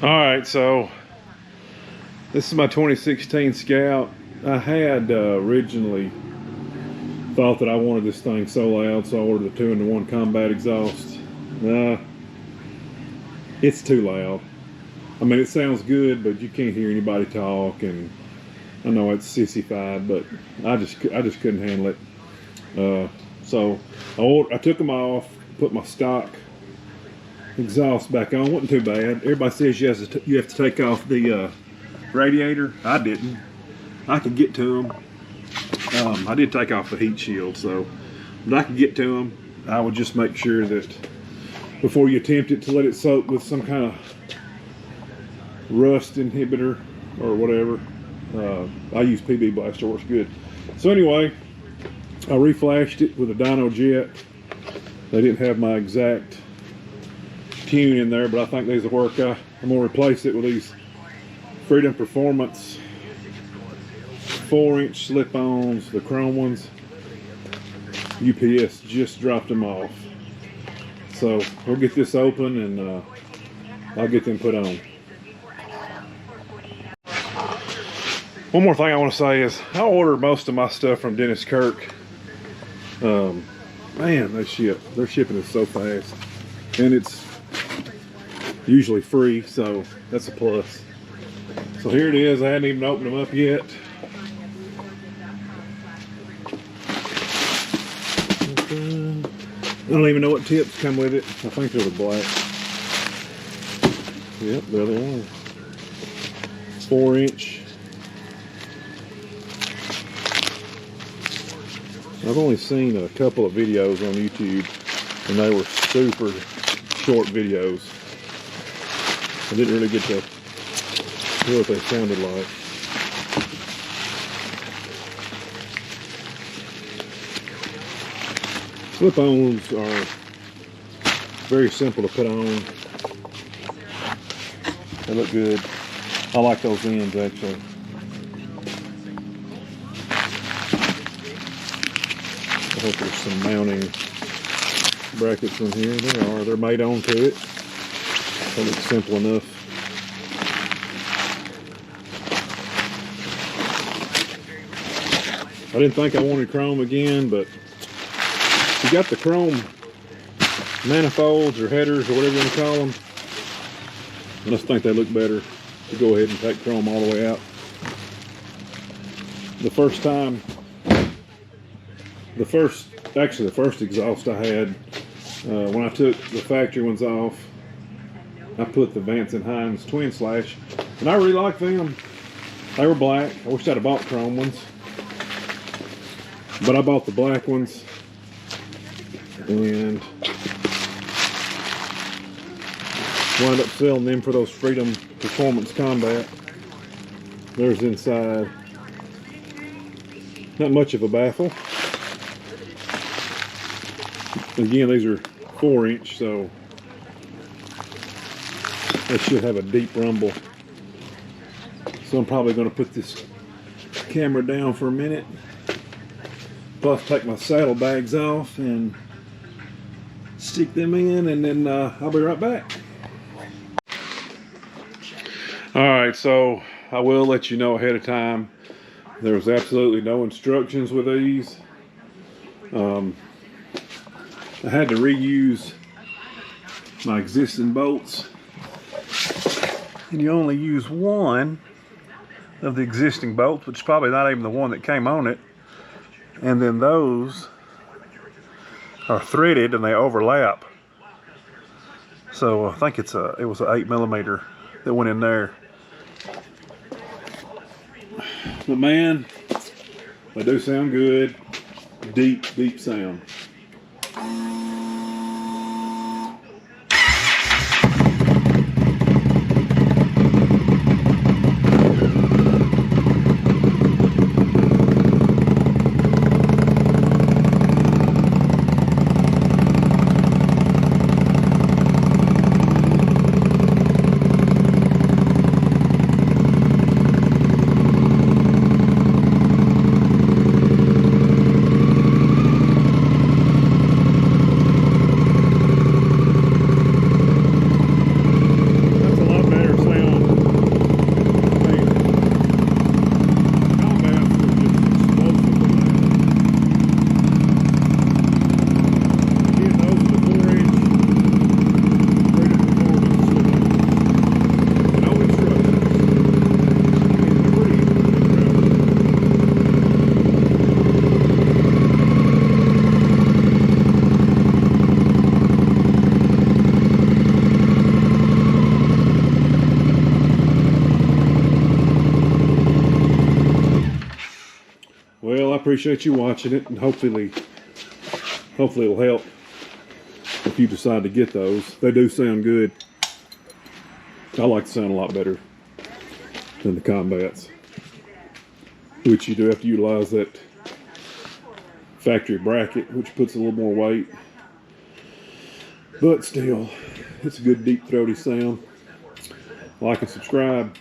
All right, so this is my 2016 Scout. I had originally thought that I wanted this thing so loud, so I ordered the 2-in-1 combat exhaust. It's too loud. I mean, it sounds good, but you can't hear anybody talk, and I know it's sissified, but I just couldn't handle it. So I took them off, put my stock exhaust back on. Wasn't too bad. Everybody says you have to take off the radiator. I didn't. I could get to them. I did take off the heat shield, but I could get to them. I would just make sure that before you attempt it, to let it soak with some kind of rust inhibitor or whatever. I use PB Blaster, works good. So anyway, I reflashed it with a Dyno Jet. They didn't have my exact tune in there, but I think these will work. I'm gonna replace it with these Freedom Performance 4-inch slip-ons, the chrome ones. UPS just dropped them off. So we'll get this open and I'll get them put on. One more thing I want to say is I order most of my stuff from Dennis Kirk. Man, their shipping is so fast, and it's usually free, so that's a plus. So here it is. I hadn't even opened them up yet. I don't even know what tips come with it. I think they're the black. Yep, there they are. 4-inch. I've only seen a couple of videos on YouTube, and they were super short videos. I didn't really get to hear what they sounded like. Slip-ons are very simple to put on. They look good. I like those ends, actually. I hope there's some mounting brackets in here. There are. They're made onto it. That looks simple enough. I didn't think I wanted chrome again, but if you got the chrome manifolds or headers or whatever you want to call them, I just think they look better to go ahead and take chrome all the way out. The first exhaust I had, when I took the factory ones off, I put the Vance & Hines Twin Slash, and I really like them. They were black. I wish I'd have bought chrome ones, but I bought the black ones, and wound up selling them for those Freedom Performance Combat. There's inside. Not much of a baffle. Again, these are 4-inch, so they should have a deep rumble. So I'm probably going to put this camera down for a minute. Plus take my saddlebags off and stick them in, and then I'll be right back. Alright, so I will let you know ahead of time. There's absolutely no instructions with these. I had to reuse my existing bolts, and you only use one of the existing bolts, which is probably not even the one that came on it, and then those are threaded and they overlap. So I think it was an 8mm that went in there. But man, they do sound good. Deep sound. Well, I appreciate you watching it, and hopefully it'll help if you decide to get those. They do sound good. I like the sound a lot better than the Combats, which you do have to utilize that factory bracket, which puts a little more weight. But still, it's a good deep throaty sound. Like and subscribe.